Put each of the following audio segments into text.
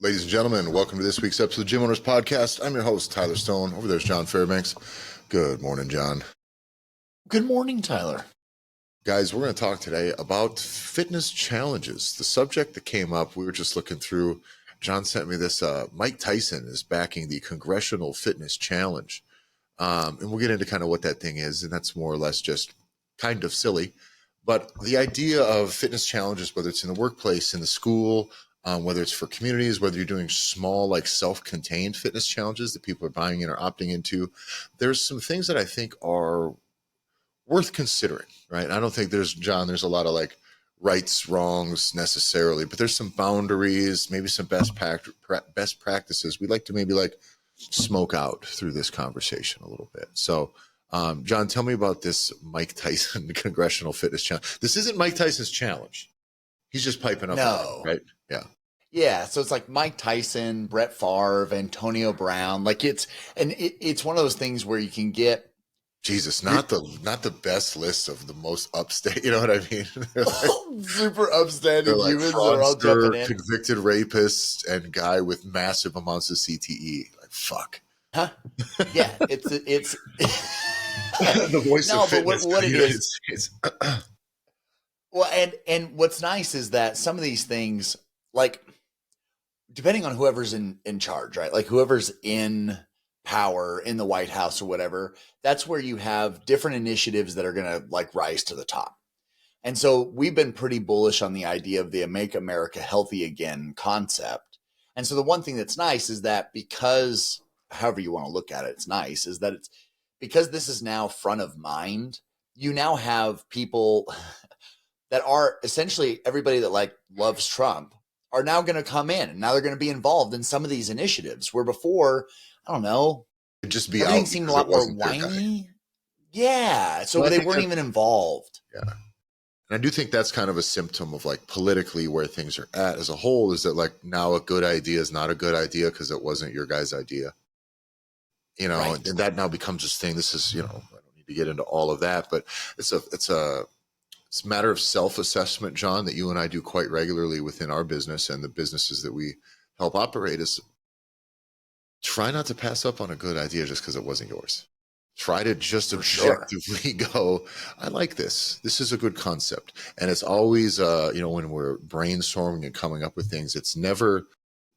Ladies and gentlemen, welcome to this week's episode of Gym Owners Podcast. I'm your host, Tyler Stone. Over there's John Fairbanks. Good morning, John. Good morning, Tyler. Guys, we're going to talk today about fitness challenges. The subject that came up, we were just looking through. John sent me this. Mike Tyson is backing the Congressional Fitness Challenge. And we'll get into kind of what that thing is. And that's more or less just kind of silly. But the idea of fitness challenges, whether it's in the workplace, in the school, whether it's for communities, whether you're doing small, like self-contained fitness challenges that people are buying in or opting into, there's some things that I think are worth considering, right? I don't think there's a lot of like rights, wrongs necessarily, but there's some boundaries, maybe some best practices. We'd like to maybe like smoke out through this conversation a little bit. So, John, tell me about this Mike Tyson Congressional Fitness Challenge. This isn't Mike Tyson's challenge. He's just piping up. No. Right? Yeah. Yeah, so it's like Mike Tyson, Brett Favre, Antonio Brown. Like it's one of those things where you can get Jesus, not the best list of the most upstate. You know what I mean? Like, super upstanding like humans are all jumping in. Convicted rapist and guy with massive amounts of CTE. Like fuck. Huh? Yeah, it's the voice no, of fitness. But what it is. Well, and what's nice is that some of these things, like depending on whoever's in charge, right? Like whoever's in power in the White House or whatever, that's where you have different initiatives that are going to like rise to the top. And so we've been pretty bullish on the idea of the Make America Healthy Again concept. And so the one thing that's nice is that because, however you want to look at it, it's nice, is that it's because this is now front of mind, you now have people that are essentially everybody that like loves Trump are now going to come in and now they're going to be involved in some of these initiatives where before, I don't know, it'd just be everything out seemed a lot more whiny. Yeah. So they weren't even involved. Yeah. And I do think that's kind of a symptom of like politically where things are at as a whole, is that like now a good idea is not a good idea because it wasn't your guy's idea. You know, Right. and that now becomes this thing. This is, I don't need to get into all of that, but it's a matter of self-assessment, John, that you and I do quite regularly within our business and the businesses that we help operate, is try not to pass up on a good idea just because it wasn't yours. Try to just objectively go, I like this. This is a good concept. And it's always, when we're brainstorming and coming up with things, it's never,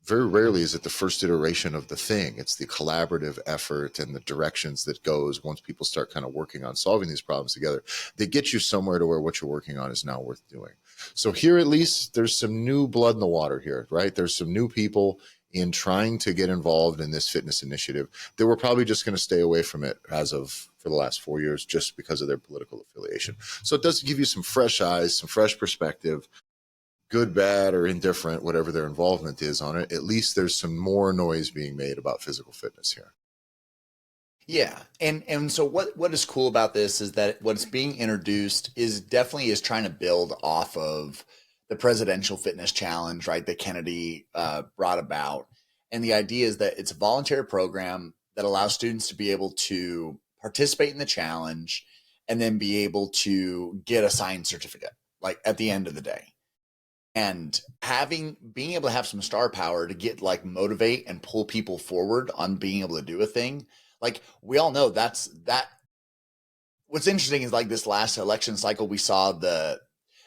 very rarely is it the first iteration of the thing. It's the collaborative effort and the directions that goes once people start kind of working on solving these problems together. They get you somewhere to where what you're working on is now worth doing. So here, at least, there's some new blood in the water here, right? There's some new people in trying to get involved in this fitness initiative that were probably just going to stay away from it for the last 4 years just because of their political affiliation. So it does give you some fresh eyes, some fresh perspective, good, bad, or indifferent, whatever their involvement is on it. At least there's some more noise being made about physical fitness here. Yeah. And so what is cool about this is that what's being introduced is definitely trying to build off of the presidential fitness challenge, right? That Kennedy brought about. And the idea is that it's a voluntary program that allows students to be able to participate in the challenge and then be able to get a signed certificate, like at the end of the day. And being able to have some star power to get like motivate and pull people forward on being able to do a thing. Like we all know that. What's interesting is like this last election cycle, we saw the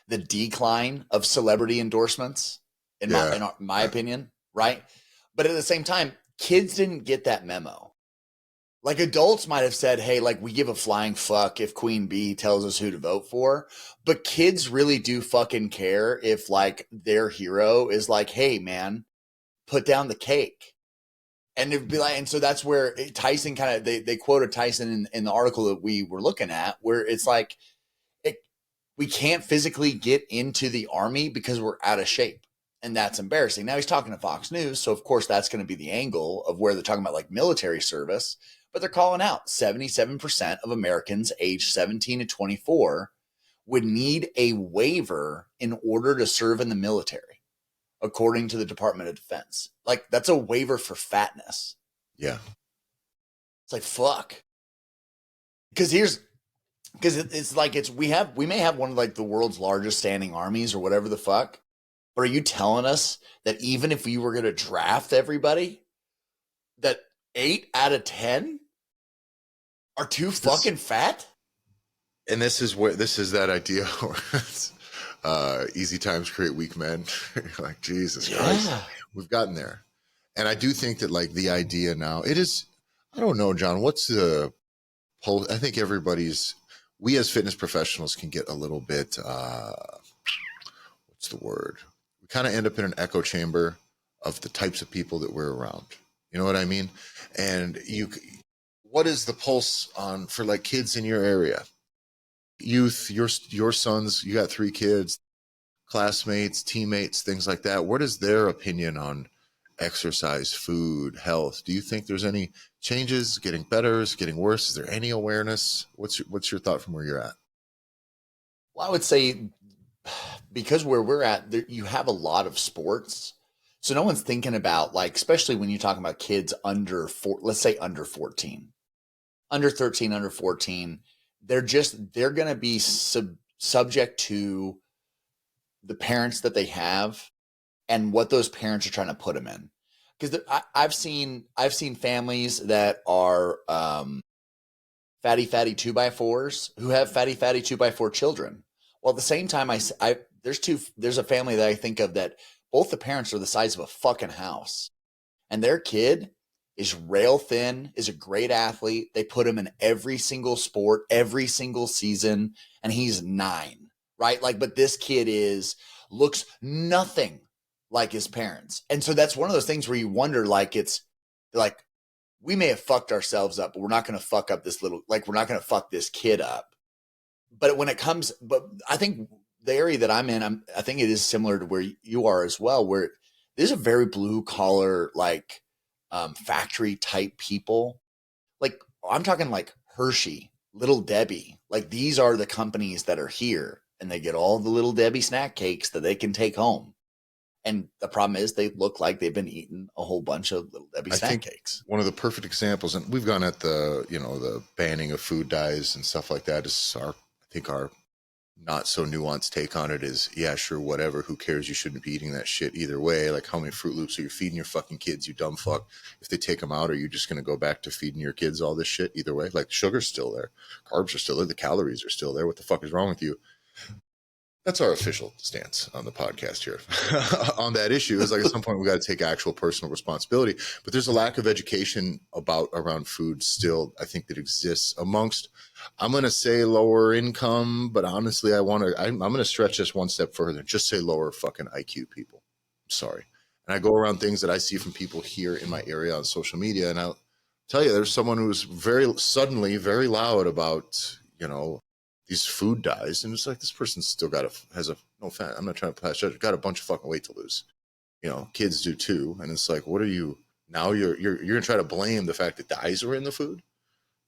decline of celebrity endorsements in my opinion, right? But at the same time, kids didn't get that memo. Like adults might have said, hey, like we give a flying fuck if Queen Bee tells us who to vote for, but kids really do fucking care if like their hero is like, hey man, put down the cake. And it'd be like, and so that's where Tyson they quoted Tyson in the article that we were looking at, where it's like, we can't physically get into the army because we're out of shape. And that's embarrassing. Now he's talking to Fox News. So of course that's going to be the angle of where they're talking about like military service, but they're calling out 77% of Americans aged 17 to 24 would need a waiver in order to serve in the military, according to the Department of Defense. Like that's a waiver for fatness. Yeah. It's like, fuck. Because it's like we may have one of like the world's largest standing armies or whatever the fuck, But are you telling us that even if we were going to draft everybody, that 8 out of 10 are too fucking fat? And this is that idea where easy times create weak men. You're like, Jesus Christ, we've gotten there. And I do think that like the idea now, it is, I don't know, John, what's the whole, I think we as fitness professionals can get a little bit, what's the word? We kind of end up in an echo chamber of the types of people that we're around. You know what I mean? And what is the pulse on for like kids in your area? Youth, your sons, you got 3 kids, classmates, teammates, things like that. What is their opinion on exercise, food, health? Do you think there's any changes, getting better, is it getting worse? Is there any awareness? What's your thought from where you're at? Well, I would say because where we're at, you have a lot of sports. So no one's thinking about, like, especially when you're talking about kids under let's say under 14, under 13, under 14, they're going to be subject to the parents that they have and what those parents are trying to put them in. Because I've seen families that are fatty 2x4s who have fatty 2x4 children. Well, at the same time, there's a family that I think of that both the parents are the size of a fucking house, and their kid is rail thin, is a great athlete. They put him in every single sport, every single season, and he's 9, right? Like, but this kid looks nothing like his parents. And so that's one of those things where you wonder, like, it's like, we may have fucked ourselves up, but we're not going to fuck up we're not going to fuck this kid up. But I think the area that I'm in, I think it is similar to where you are as well, where there's a very blue collar, like, factory type people. Like, I'm talking like Hershey, Little Debbie. Like, these are the companies that are here, and they get all the Little Debbie snack cakes that they can take home. And the problem is they look like they've been eating a whole bunch of Little Debbie snack cakes. One of the perfect examples, and we've gone at the banning of food dyes and stuff like that, is our not so nuanced take on it is, yeah, sure, whatever, who cares? You shouldn't be eating that shit either way. Like, how many Fruit Loops are you feeding your fucking kids, you dumb fuck? If they take them out, are you just going to go back to feeding your kids all this shit either way? Like, sugar's still there, carbs are still there, the calories are still there. What the fuck is wrong with you? That's our official stance on the podcast here on that issue. Is like, at some point we got to take actual personal responsibility, but there's a lack of education around food still, I think, that exists amongst, I'm going to say lower income, but honestly, I'm going to stretch this one step further and just say lower fucking IQ people. I'm sorry. And I go around things that I see from people here in my area on social media, and I'll tell you, there's someone who's very loud about, these food dyes, and it's like, this person's still no fat. I'm not trying to pass judgment. Got a bunch of fucking weight to lose. Kids do too, and it's like, what are you now? You're gonna try to blame the fact that dyes were in the food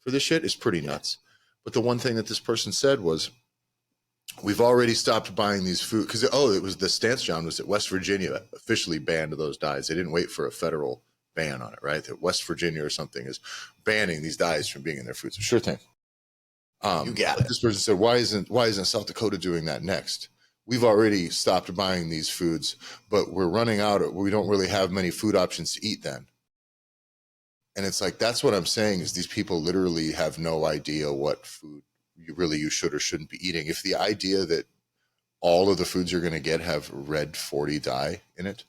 for this shit is pretty nuts. But the one thing that this person said was, we've already stopped buying these food because it was the stance, John, was that West Virginia officially banned those dyes. They didn't wait for a federal ban on it, right? That West Virginia or something is banning these dyes from being in their foods. So sure thing. You got it. This person said, why isn't South Dakota doing that next? We've already stopped buying these foods, but we're running out. We don't really have many food options to eat then. And it's like, that's what I'm saying, is these people literally have no idea what food you should or shouldn't be eating. If the idea that all of the foods you're going to get have red 40 dye in it,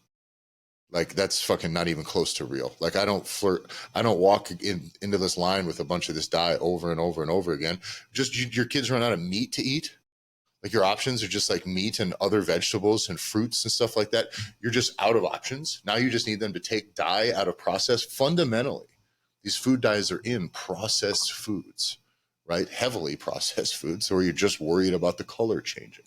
like, that's fucking not even close to real. Like, I don't walk into this line with a bunch of this dye over and over and over again. Just your kids run out of meat to eat. Like, your options are just like meat and other vegetables and fruits and stuff like that. You're just out of options. Now you just need them to take dye out of processed. Fundamentally, these food dyes are in processed foods, right? Heavily processed foods. So you're just worried about the color changing,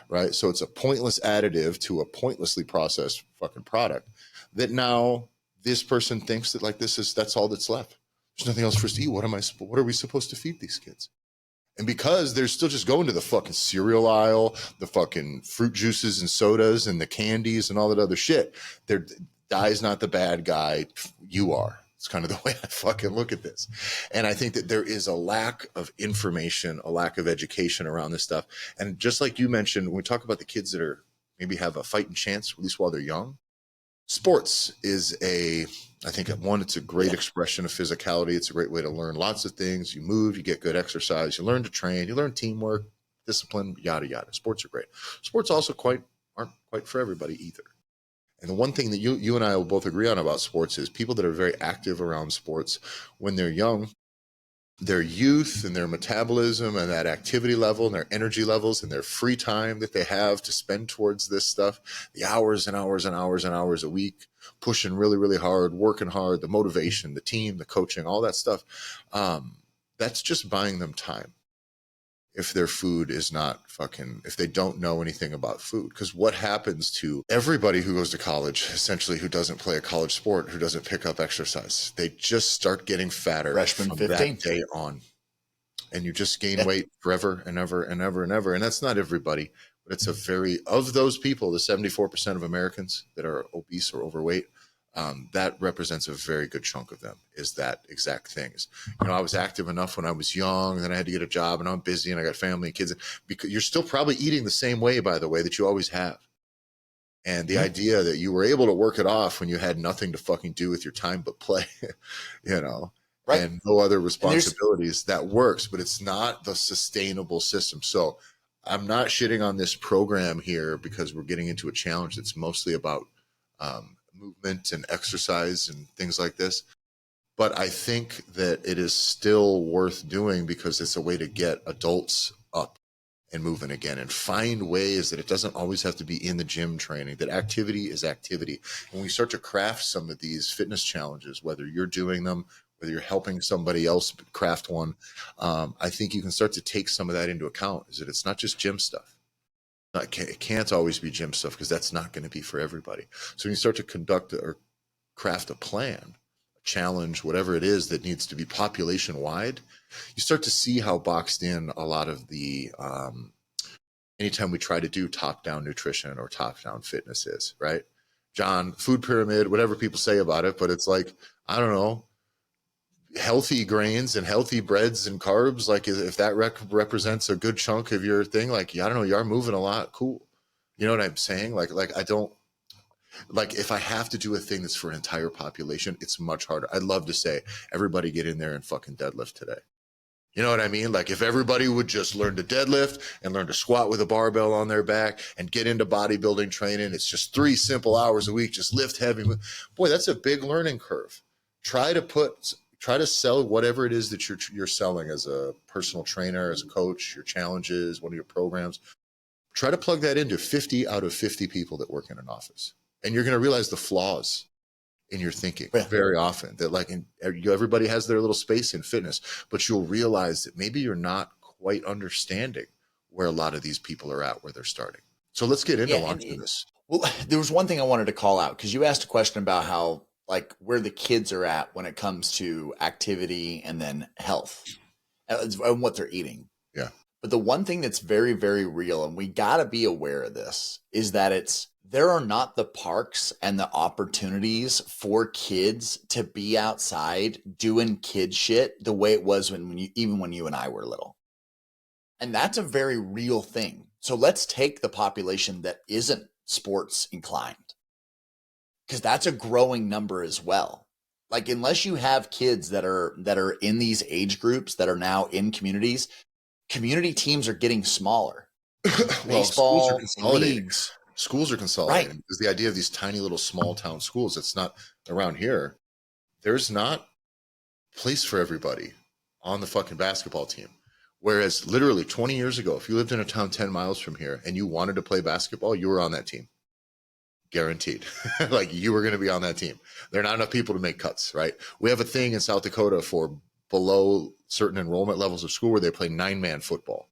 right? So it's a pointless additive to a pointlessly processed fucking product that now this person thinks that, like, that's all that's left. There's nothing else for us to eat. What are we supposed to feed these kids? And because they're still just going to the fucking cereal aisle, the fucking fruit juices and sodas and the candies and all that other shit, dye's not the bad guy. You are. It's kind of the way I fucking look at this. And I think that there is a lack of information, a lack of education around this stuff. And just like you mentioned, when we talk about the kids that are, maybe have a fighting chance, at least while they're young. Sports is I think one, it's a great expression of physicality. It's a great way to learn lots of things. You move, you get good exercise, you learn to train, you learn teamwork, discipline, yada, yada. Sports are great. Sports also aren't quite for everybody either. And the one thing that you and I will both agree on about sports is people that are very active around sports when they're young, their youth and their metabolism and that activity level and their energy levels and their free time that they have to spend towards this stuff, the hours and hours and hours and hours a week, pushing really, really hard, working hard, the motivation, the team, the coaching, all that stuff. That's just buying them time. If their food is not if they don't know anything about food. Because what happens to everybody who goes to college, essentially, who doesn't play a college sport, who doesn't pick up exercise, they just start getting fatter Freshman from 15. that day on. And you just gain weight forever and ever and ever and ever. And that's not everybody, but it's of those people, the 74% of Americans that are obese or overweight, that represents a very good chunk of them, is that exact thing. I was active enough when I was young, and then I had to get a job, and I'm busy, and I got family and kids. Because you're still probably eating the same way, by the way, that you always have. And the idea that you were able to work it off when you had nothing to fucking do with your time but play, and no other responsibilities, that works, but it's not the sustainable system. So I'm not shitting on this program here because we're getting into a challenge that's mostly about movement and exercise and things like this. But I think that it is still worth doing because it's a way to get adults up and moving again and find ways that it doesn't always have to be in the gym training, that activity is activity. And when we start to craft some of these fitness challenges, whether you're doing them, whether you're helping somebody else craft one, I think you can start to take some of that into account, is that it's not just gym stuff. It can't always be gym stuff because that's not going to be for everybody. So when you start to conduct or craft a plan, a challenge, whatever it is that needs to be population wide, you start to see how boxed in a lot of the anytime we try to do top-down nutrition or top-down fitness is, right? John, food pyramid, whatever people say about it, but it's like, I don't know, healthy grains and healthy breads and carbs, like if that represents a good chunk of your thing, like, I don't know, you are moving a lot. Cool. You know what I'm saying? Like I don't, like if I have to do a thing that's for an entire population, it's much harder. I'd love to say everybody get in there and fucking deadlift today. You know what I mean? Like if everybody would just learn to deadlift and learn to squat with a barbell on their back and get into bodybuilding training, it's just 3 simple hours a week, just lift heavy. Boy, that's a big learning curve. Try to sell whatever it is that you're selling as a personal trainer, as a coach, your challenges, one of your programs. Try to plug that into 50 out of 50 people that work in an office. And you're going to realize the flaws in your thinking very often, that like everybody has their little space in fitness, but you'll realize that maybe you're not quite understanding where a lot of these people are at, where they're starting. So let's get into launching this. Well, there was one thing I wanted to call out, because you asked a question about how, like, where the kids are at when it comes to activity and then health and what they're eating. Yeah. But the one thing that's very, very real, and we got to be aware of this, is that there are not the parks and the opportunities for kids to be outside doing kid shit the way it was when you and I were little. And that's a very real thing. So let's take the population that isn't sports inclined, because that's a growing number as well. Like, unless you have kids that are in these age groups that are now in communities, community teams are getting smaller. Baseball leagues. Schools are consolidating because the idea of these tiny little small town schools, it's not around here. There's not place for everybody on the fucking basketball team. Whereas literally 20 years ago, if you lived in a town 10 miles from here and you wanted to play basketball, you were on that team. Guaranteed. Like, you were going to be on that team. There are not enough people to make cuts, right? We have a thing in South Dakota for below certain enrollment levels of school where they play 9-man football.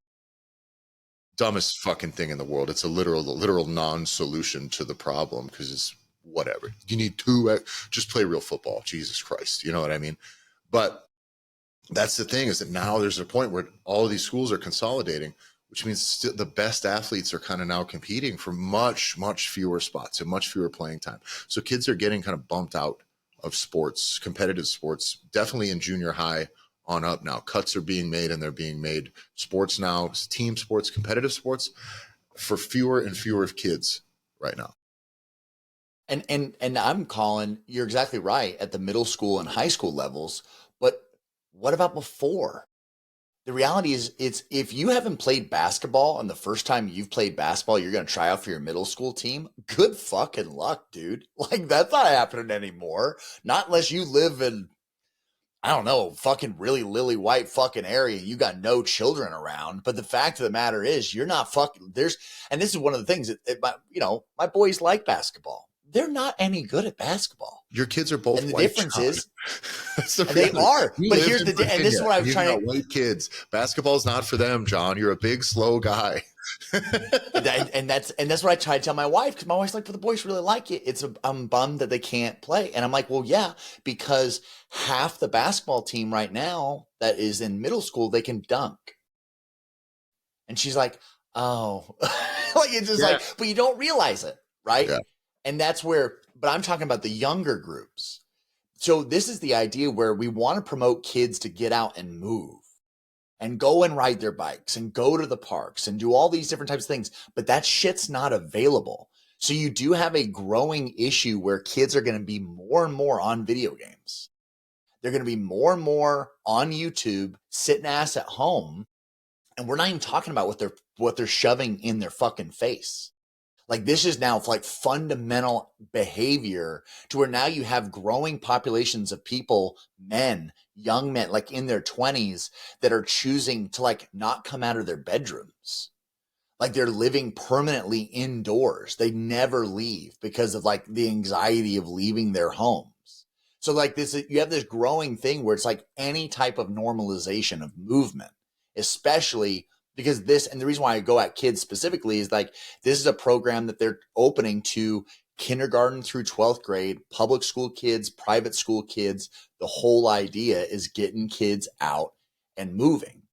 Dumbest fucking thing in the world. It's a literal non-solution to the problem, because it's whatever. You need just play real football. Jesus Christ. You know what I mean? But that's the thing, is that now there's a point where all of these schools are consolidating, which means the best athletes are kind of now competing for much, much fewer spots and much fewer playing time. So kids are getting kind of bumped out of sports, competitive sports, definitely in junior high on up now. Cuts are being made, and they're being made sports now, team sports, competitive sports, for fewer and fewer kids right now. And I'm calling, you're exactly right at the middle school and high school levels, but what about before? The reality is it's if you haven't played basketball and the first time you've played basketball, you're going to try out for your middle school team. Good fucking luck, dude. Like that's not happening anymore. Not unless you live in, I don't know, fucking really lily white fucking area. You got no children around. But the fact of the matter is you're not fucking and this is one of the things my boys like basketball. They're not any good at basketball. Your kids are both And the white, difference John. is, That's the and they reality. are. You But live here's in the, and this is Virginia, what I was you've trying got white kids. Basketball's not for them, John. You're a big, slow guy. and that's what I try to tell my wife, because my wife's like, but the boys really like it. I'm bummed that they can't play. And I'm like, well, yeah, because half the basketball team right now that is in middle school, they can dunk. And she's like, oh, like it's just like, but you don't realize it, right? Yeah. And that's where, but I'm talking about the younger groups. So this is the idea where we want to promote kids to get out and move and go and ride their bikes and go to the parks and do all these different types of things. But that shit's not available. So you do have a growing issue where kids are going to be more and more on video games. They're going to be more and more on YouTube, sitting ass at home. And we're not even talking about what they're shoving in their fucking face. Like this is now like fundamental behavior to where now you have growing populations of people, men, young men, like in their 20s that are choosing to like not come out of their bedrooms. Like they're living permanently indoors. They never leave because of like the anxiety of leaving their homes. So like this, you have this growing thing where it's like any type of normalization of movement, especially because this, and the reason why I go at kids specifically is like, this is a program that they're opening to kindergarten through 12th grade, public school kids, private school kids. The whole idea is getting kids out and moving.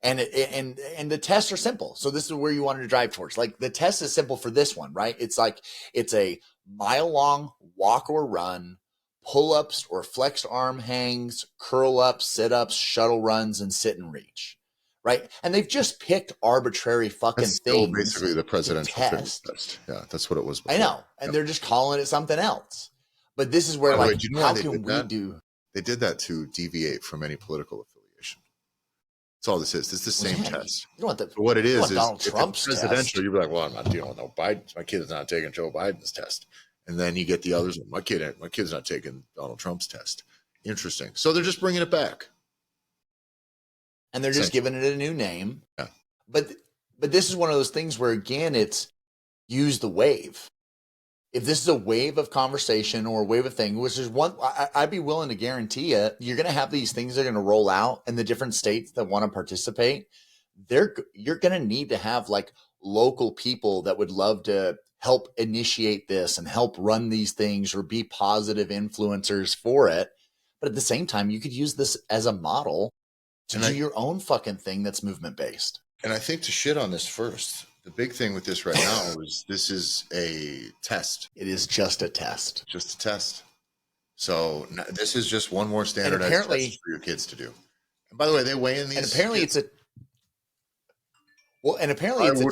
And the tests are simple. So this is where you wanted to drive towards. Like the test is simple for this one, right? It's like, it's a mile long walk or run, pull-ups or flexed arm hangs, curl ups, sit-ups, shuttle runs, and sit and reach. Right. And they've just picked arbitrary fucking That's still things. basically the presidential fitness test. test. Yeah, that's what it was before. I know. And they're just calling it something else. But this is where, By the way, like, do you know how why they can did we that? do? They did that to deviate from any political affiliation. That's all this is. It's the same test. You know what, So what it is Donald if Trump's it's presidential, test. you'd be like, well, I'm not dealing with no Biden. My kid's not taking Joe Biden's test. And then you get the others. My kid's not taking Donald Trump's test. Interesting. So they're just bringing it back. And they're just giving it a new name. Yeah. But this is one of those things where, again, it's use the wave. If this is a wave of conversation or a wave of thing, which is one, I'd be willing to guarantee you're going to have these things that are going to roll out in the different states that want to participate. You're going to need to have like local people that would love to help initiate this and help run these things or be positive influencers for it. But at the same time, you could use this as a model to do your own fucking thing that's movement based. And I think to shit on this first, the big thing with this right now is this is a test. It is just a test. Just a test. So this is just one more standardized test for your kids to do. And by the way, they weigh in these. And apparently it's a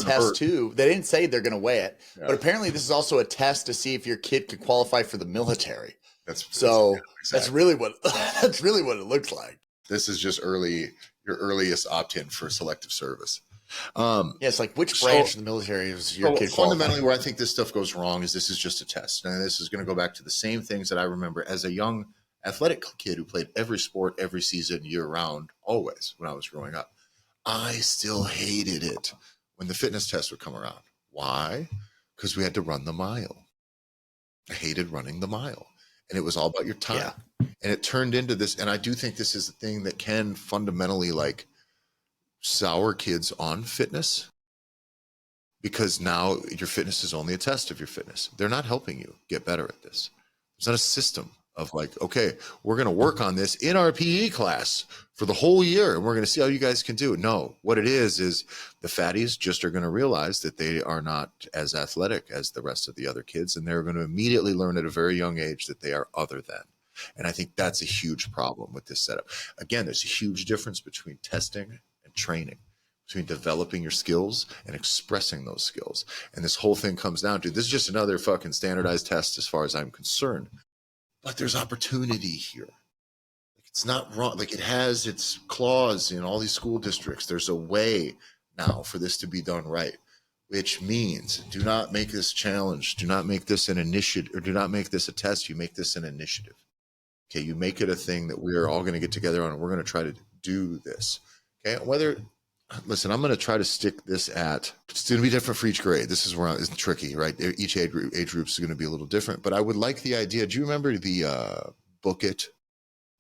test too. They didn't say they're going to weigh it, but apparently this is also a test to see if your kid could qualify for the military. That's really what it looks like. This is just your earliest opt-in for selective service. It's like which branch of the military is your kid fundamentally where I think this stuff goes wrong is this is just a test. And this is going to go back to the same things that I remember as a young athletic kid who played every sport, every season, year round, always when I was growing up. I still hated it when the fitness test would come around. Why? Because we had to run the mile. I hated running the mile. And it was all about your time. Yeah. And it turned into this. And I do think this is a thing that can fundamentally like sour kids on fitness, because now your fitness is only a test of your fitness. They're not helping you get better at this. There's not a system of like, okay, we're going to work on this in our PE class for the whole year and we're going to see how you guys can do. No, what it is the fatties just are going to realize that they are not as athletic as the rest of the other kids. And they're going to immediately learn at a very young age that they are other than. And I think that's a huge problem with this setup. Again, there's a huge difference between testing and training. between developing your skills and expressing those skills. And this whole thing comes down to, this is just another fucking standardized test as far as I'm concerned. But there's opportunity here. It's not wrong. Like, it has its clause in all these school districts. There's a way now for this to be done right, which means do not make this challenge. Do not make this an initiative, or do not make this a test. You make this an initiative. Okay. You make it a thing that we are all going to get together on, and we're going to try to do this. Okay. Listen, I'm going to try to stick this it's going to be different for each grade. This is where it's tricky, right? Each age group is going to be a little different, but I would like the idea. Do you remember the book it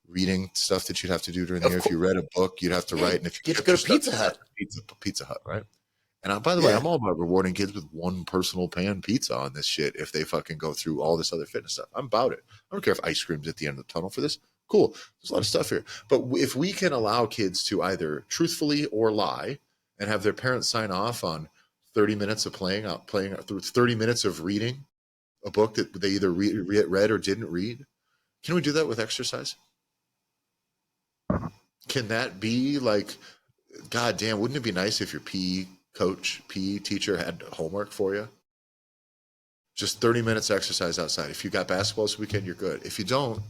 reading stuff that you'd have to do during the year? If you read a book, you'd have to write. And if you have to go to Pizza Hut. Pizza Hut, right? And by the way, I'm all about rewarding kids with one personal pan pizza on this shit if they fucking go through all this other fitness stuff. I'm about it. I don't care if ice cream's at the end of the tunnel for this. Cool. There's a lot of stuff here. But if we can allow kids to either truthfully or lie and have their parents sign off on 30 minutes of playing through 30 minutes of reading a book that they either read or didn't read, can we do that with exercise? Can that be like, God damn, wouldn't it be nice if your PE teacher had homework for you? Just 30 minutes exercise outside. If you got basketball this weekend, you're good. If you don't,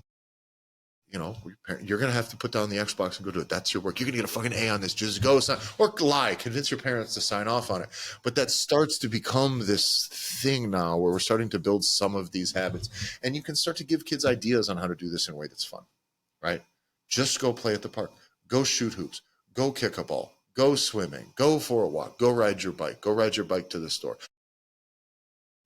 you're going to have to put down the Xbox and go do it. That's your work. You're going to get a fucking A on this. Just go sign, or lie, convince your parents to sign off on it. But that starts to become this thing now where we're starting to build some of these habits. And you can start to give kids ideas on how to do this in a way that's fun, right? Just go play at the park. Go shoot hoops. Go kick a ball. Go swimming. Go for a walk. Go ride your bike. Go ride your bike to the store.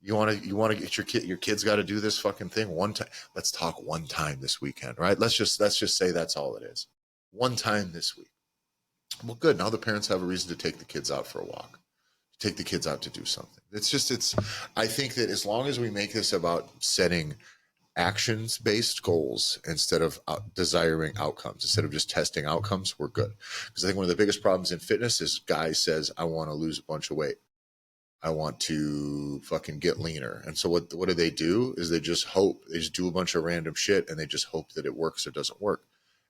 You want to get your kids got to do this fucking thing one time. Let's talk one time this weekend, right? Let's just say that's all it is. One time this week. Well, good. Now the parents have a reason to take the kids out for a walk, take the kids out to do something. I think that as long as we make this about setting actions-based goals instead of desiring outcomes, instead of just testing outcomes, we're good. Because I think one of the biggest problems in fitness is guy says, I want to lose a bunch of weight. I want to fucking get leaner. And so what do? Is they just hope. They just do a bunch of random shit and they just hope that it works or doesn't work.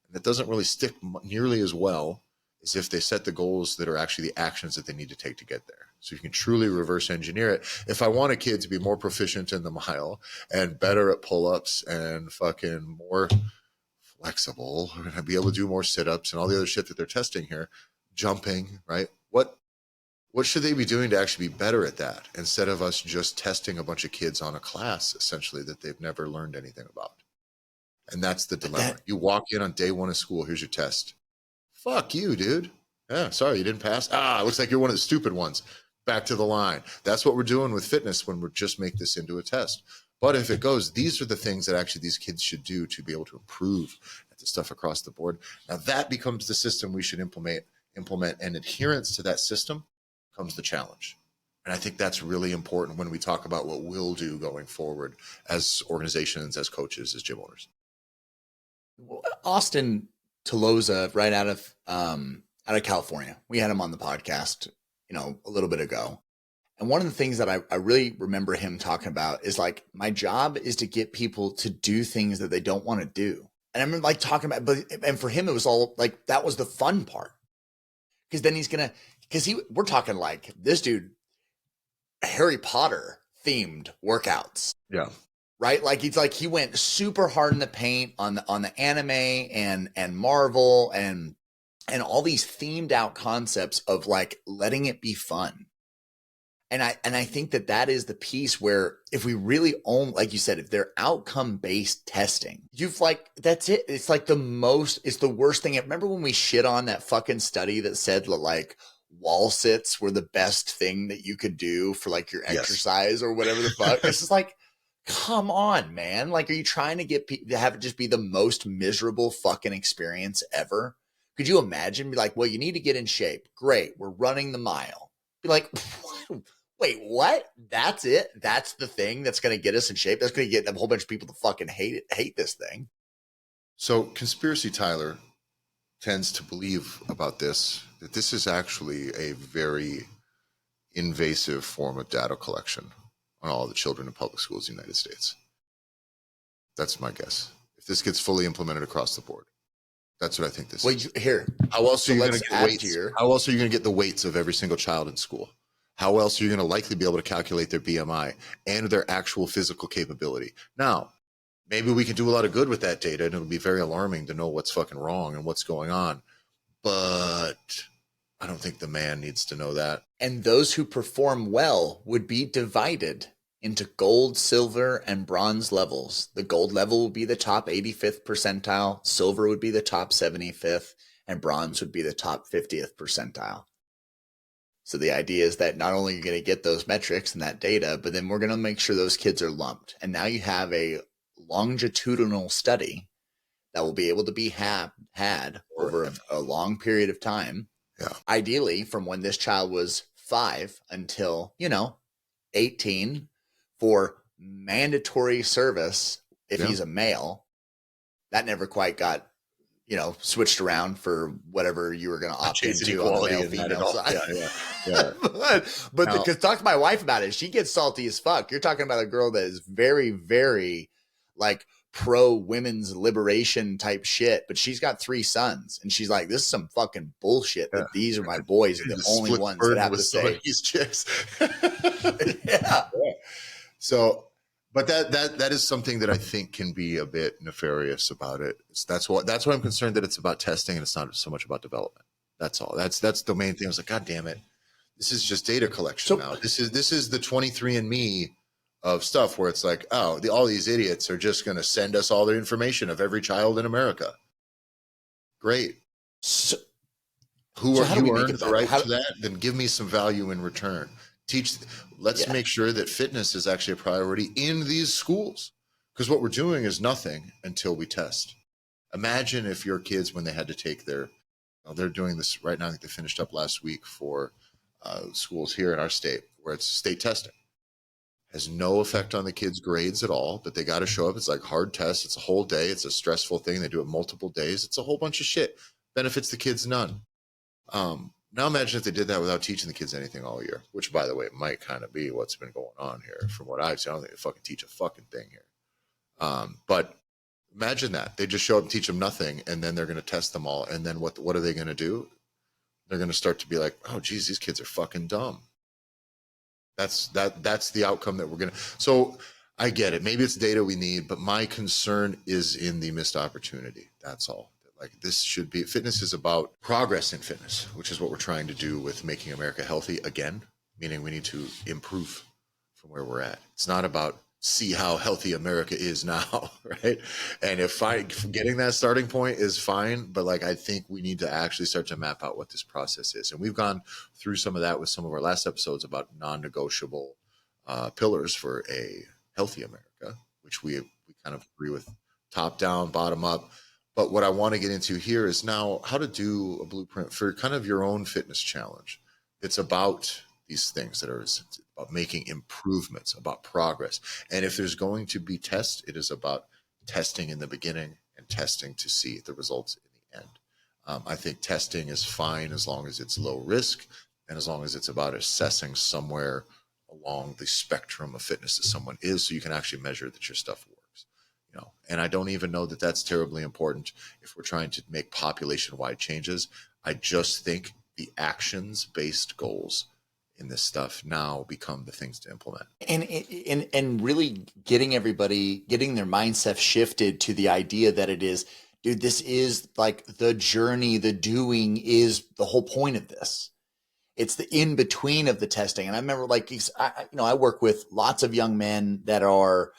And it doesn't really stick nearly as well as if they set the goals that are actually the actions that they need to take to get there. So you can truly reverse engineer it. If I want a kid to be more proficient in the mile and better at pull-ups and fucking more flexible, we're going to be able to do more sit-ups and all the other shit that they're testing here, jumping, right? What should they be doing to actually be better at that instead of us just testing a bunch of kids on a class, essentially, that they've never learned anything about? And that's the dilemma. You walk in on day one of school, here's your test. Fuck you, dude. Yeah, sorry, you didn't pass. It looks like you're one of the stupid ones. Back to the line. That's what we're doing with fitness when we just make this into a test. But if it goes, these are the things that actually these kids should do to be able to improve at the stuff across the board. Now that becomes the system we should implement, and adherence to that system comes the challenge. And I think that's really important when we talk about what we'll do going forward as organizations, as coaches, as gym owners. Austin Tolosa, right out of California, we had him on the podcast, a little bit ago. And one of the things that I really remember him talking about is like, my job is to get people to do things that they don't want to do. And I remember like talking about, and for him, it was all like, that was the fun part. Because then we're talking like this dude, Harry Potter themed workouts. Yeah. Right. Like he went super hard in the paint on the anime and Marvel and all these themed out concepts of like letting it be fun. And I think that is the piece where if we really own, like you said, if they're outcome based testing, that's it. It's like it's the worst thing. Remember when we shit on that fucking study that said like wall sits were the best thing that you could do for like your exercise or whatever the fuck? It's just like, come on, man. Like, are you trying to get to have it just be the most miserable fucking experience ever? Could you imagine? Be like, well, you need to get in shape. Great. We're running the mile. Be like, wait, what? That's it? That's the thing that's going to get us in shape? That's going to get a whole bunch of people to fucking hate this thing. So Conspiracy Tyler tends to believe about this, that this is actually a very invasive form of data collection on all the children in public schools in the United States. That's my guess. If this gets fully implemented across the board. That's what I think this Well, is. here. How else So are you going to let's get add weights? here. How else are you going to get the weights of every single child in school? How else are you going to likely be able to calculate their BMI and their actual physical capability? Now, maybe we can do a lot of good with that data, and it'll be very alarming to know what's fucking wrong and what's going on. But I don't think the man needs to know that. And those who perform well would be divided into gold, silver, and bronze levels. The gold level would be the top 85th percentile, silver would be the top 75th, and bronze would be the top 50th percentile. So the idea is that not only are you going to get those metrics and that data, but then we're going to make sure those kids are lumped. And now you have a longitudinal study that will be able to be had over a long period of time. Yeah. Ideally, from when this child was 5 until, 18 for mandatory service if he's a male. That never quite got, switched around for whatever you were going to opt into on the male female side. Yeah. but because talk to my wife about it, she gets salty as fuck. You're talking about a girl that is very, very like pro women's liberation type shit, but she's got 3 sons, and she's like, this is some fucking bullshit that these are my boys are the only ones that have to say these chicks. yeah. So, but that is something that I think can be a bit nefarious about it. That's why I'm concerned that it's about testing and it's not so much about development. That's all. That's the main thing. I was like, God damn it, this is just data collection now. This is the 23andMe of stuff where it's like, oh, all these idiots are just going to send us all the information of every child in America. Great. So who are you earned the right to that? Then give me some value in return. Let's make sure that fitness is actually a priority in these schools, because what we're doing is nothing until we test. Imagine if your kids, when they had to take they're doing this right now. I think they finished up last week for schools here in our state where it's state testing. Has no effect on the kids' grades at all, but they got to show up. It's like hard tests. It's a whole day. It's a stressful thing. They do it multiple days. It's a whole bunch of shit. Benefits the kids none. Now imagine if they did that without teaching the kids anything all year, which, by the way, might kind of be what's been going on here from what I've seen. I don't think they fucking teach a fucking thing here. But imagine that. They just show up and teach them nothing, and then they're going to test them all. And then what are they going to do? They're going to start to be like, oh, geez, these kids are fucking dumb. That's the outcome that we're going to. So I get it. Maybe it's data we need, but my concern is in the missed opportunity. That's all. Like, this should be, fitness is about progress in fitness, which is what we're trying to do with making America healthy again, meaning we need to improve from where we're at. It's not about see how healthy America is now, right? And if getting that starting point is fine, but like, I think we need to actually start to map out what this process is. And we've gone through some of that with some of our last episodes about non-negotiable pillars for a healthy America, which we kind of agree with, top down, bottom up. But what I want to get into here is now how to do a blueprint for kind of your own fitness challenge. It's about these things that are about making improvements, about progress. And if there's going to be tests, it is about testing in the beginning and testing to see the results in the end. I think testing is fine as long as it's low risk and as long as it's about assessing somewhere along the spectrum of fitness that someone is, so you can actually measure that your stuff works. And I don't even know that that's terribly important if we're trying to make population-wide changes. I just think the actions-based goals in this stuff now become the things to implement. And really getting their mindset shifted to the idea that it is, dude, this is like the journey, the doing is the whole point of this. It's the in between of the testing. And I remember, like, I work with lots of young men that are,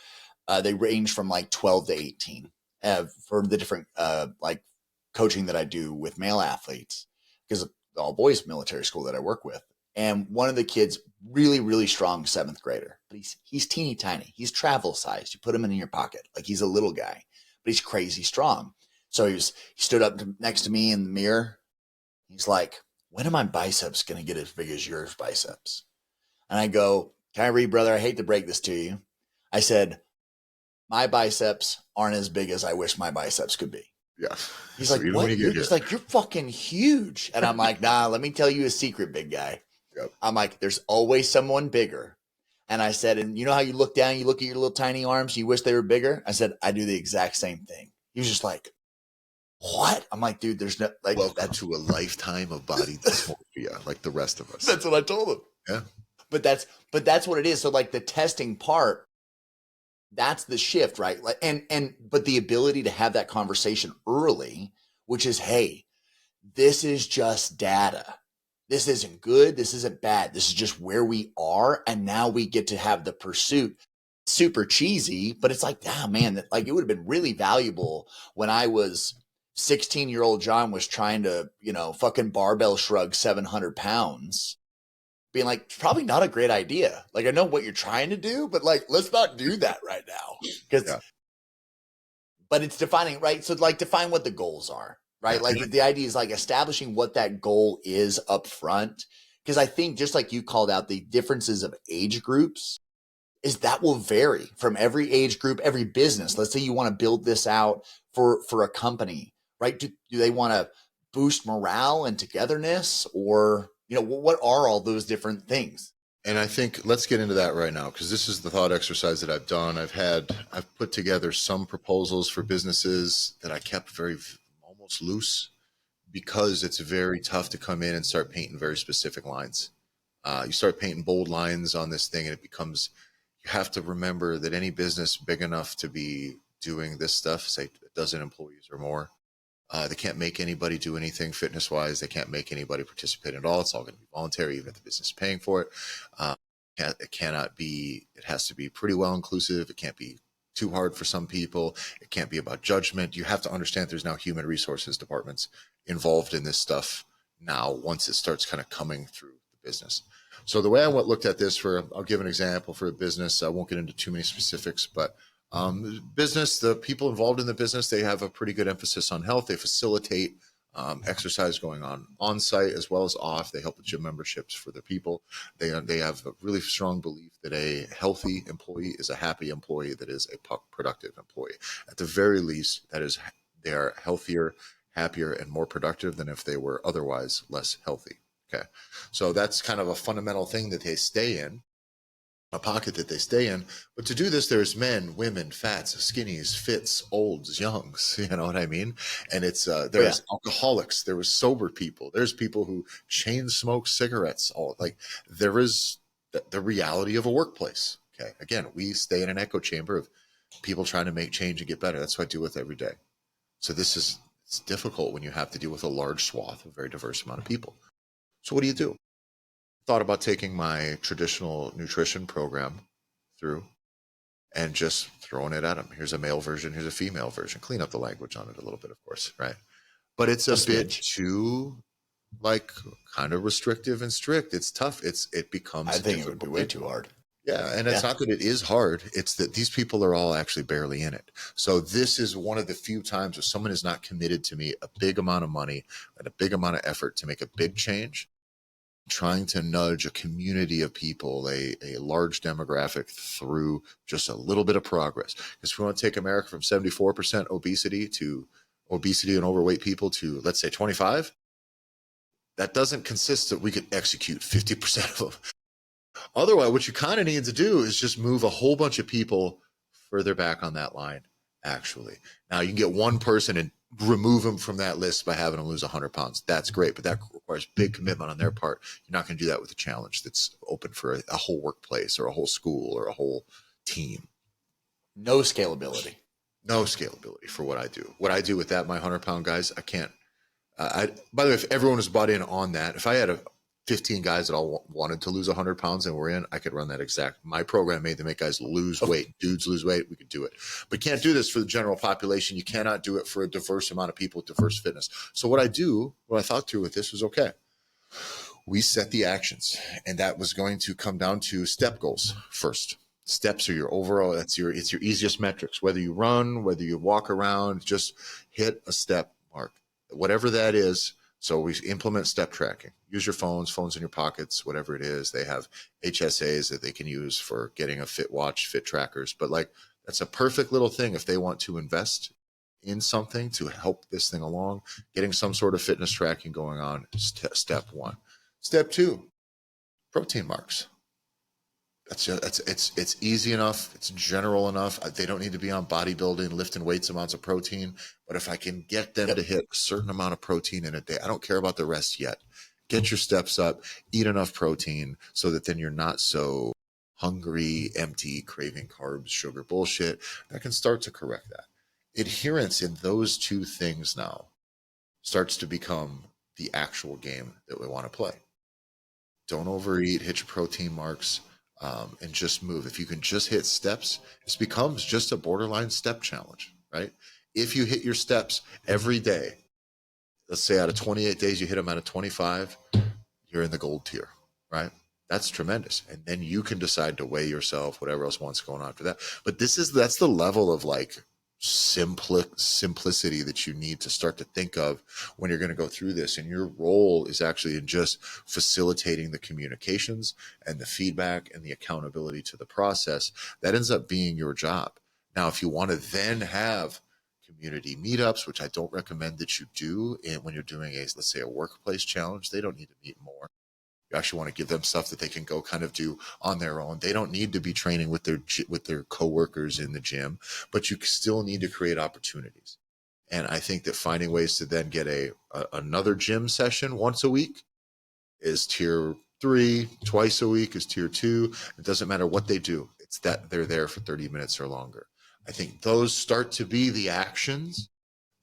they range from like 12 to 18 for the different like coaching that I do with male athletes, because the all boys military school that I work with. And one of the kids, really, really strong 7th grader, but he's teeny tiny. He's travel sized. You put him in your pocket. Like, he's a little guy, but he's crazy strong. So he stood up next to me in the mirror. He's like, when are my biceps going to get as big as your biceps? And I go, Kyrie, brother, I hate to break this to you. I said, my biceps aren't as big as I wish my biceps could be. Yeah. He's like, what? He's like, you're fucking huge. And I'm like, nah, let me tell you a secret, big guy. Yep. I'm like, there's always someone bigger. And I said, and you know how you look down, you look at your little tiny arms, you wish they were bigger? I said, I do the exact same thing. He was just like, what? I'm like, dude, there's no like Welcome to a lifetime of body dysmorphia, like the rest of us. that's what I told him. Yeah. But that's what it is. So like the testing part, that's the shift, right? Like but the ability to have that conversation early, which is, hey, this is just data. This isn't good. This isn't bad. This is just where we are. And now we get to have the pursuit. Super cheesy, but it's like, ah, man, that like it would have been really valuable when I was 16-year-old John was trying to, fucking barbell shrug 700 pounds, being like, probably not a great idea. Like, I know what you're trying to do, but like, let's not do that right now. Yeah. But it's defining, right? So like define what the goals are, right? Yeah. Like the idea is like establishing what that goal is up front. Because I think just like you called out the differences of age groups, is that will vary from every age group, every business. Let's say you want to build this out for a company, right? Do they want to boost morale and togetherness, or what are all those different things? And I think let's get into that right now, because this is the thought exercise that I've done. I've put together some proposals for businesses that I kept very almost loose, because it's very tough to come in and start painting very specific lines. You start painting bold lines on this thing, and it becomes, you have to remember that any business big enough to be doing this stuff, say a dozen employees or more, they can't make anybody do anything fitness wise. They can't make anybody participate at all. It's all going to be voluntary, even if the business is paying for it. It cannot be, it has to be pretty well inclusive. It can't be too hard for some people. It can't be about judgment. You have to understand there's now human resources departments involved in this stuff now, once it starts kind of coming through the business. So the way I looked at this, I'll give an example for a business. I won't get into too many specifics, but business, the people involved in the business, they have a pretty good emphasis on health. They facilitate exercise going on site as well as off. They help with gym memberships for the people. They have a really strong belief that a healthy employee is a happy employee that is a productive employee. At the very least, they are healthier, happier, and more productive than if they were otherwise less healthy. Okay, so that's kind of a fundamental thing that they stay in, a pocket that they stay in. But to do this, there's men, women, fats, skinnies, fits, olds, youngs, you know what I mean? And it's there's alcoholics, there was sober people, there's people who chain smoke cigarettes, all like there is the reality of a workplace. Okay, again, we stay in an echo chamber of people trying to make change and get better. That's what I deal with every day. So it's difficult when you have to deal with a large swath, a very diverse amount of people. So what do? Thought about taking my traditional nutrition program through and just throwing it at them. Here's a male version, here's a female version. Clean up the language on it a little bit, of course, right? But it's a bit too like kind of restrictive and strict. It's tough. It becomes, I think it would be way too hard. Yeah, and it's not that it is hard. It's that these people are all actually barely in it. So this is one of the few times where someone is not committed to me a big amount of money and a big amount of effort to make a big change, trying to nudge a community of people, a large demographic, through just a little bit of progress. Because if we want to take America from 74% obesity and overweight people to, let's say, 25, that doesn't consist that we could execute 50% of them. Otherwise, what you kind of need to do is just move a whole bunch of people further back on that line, actually. Now, you can get one person and remove them from that list by having them lose 100 pounds. That's great, but that requires big commitment on their part. You're not going to do that with a challenge that's open for a whole workplace or a whole school or a whole team. No scalability. No scalability for what I do. What I do with that, my 100-pound guys, I can't. By the way, if everyone was bought in on that, if I had 15 guys that all wanted to lose 100 pounds and were in, I could run that exact. My program made to make guys lose weight, dudes lose weight. We could do it, but can't do this for the general population. You cannot do it for a diverse amount of people with diverse fitness. So what I thought through with this was, okay, we set the actions, and that was going to come down to step goals first. Steps are your overall, it's your easiest metrics. Whether you run, whether you walk around, just hit a step mark, whatever that is. So we implement step tracking. Use your phones in your pockets, whatever it is. They have HSAs that they can use for getting a fit watch, fit trackers. But like, that's a perfect little thing if they want to invest in something to help this thing along, getting some sort of fitness tracking going on. Step one. Step two, protein marks. It's easy enough. It's general enough. They don't need to be on bodybuilding, lifting weights amounts of protein. But if I can get them to hit a certain amount of protein in a day, I don't care about the rest yet. Get your steps up, eat enough protein so that then you're not so hungry, empty, craving carbs, sugar, bullshit. That can start to correct that. Adherence in those two things now starts to become the actual game that we want to play. Don't overeat, hit your protein marks, and just move. If you can just hit steps, this becomes just a borderline step challenge, right? If you hit your steps every day, let's say out of 28 days, you hit them out of 25, you're in the gold tier, right? That's tremendous. And then you can decide to weigh yourself, whatever else wants going on after that. But that's the level of like simplicity that you need to start to think of when you're going to go through this. And your role is actually in just facilitating the communications and the feedback and the accountability to the process. That ends up being your job. Now, if you want to then have community meetups, which I don't recommend that you do, and when you're doing let's say a workplace challenge, they don't need to meet more. You actually want to give them stuff that they can go kind of do on their own. They don't need to be training with their coworkers in the gym, but you still need to create opportunities. And I think that finding ways to then get another gym session once a week is tier 3, twice a week is tier 2. It doesn't matter what they do. It's that they're there for 30 minutes or longer. I think those start to be the actions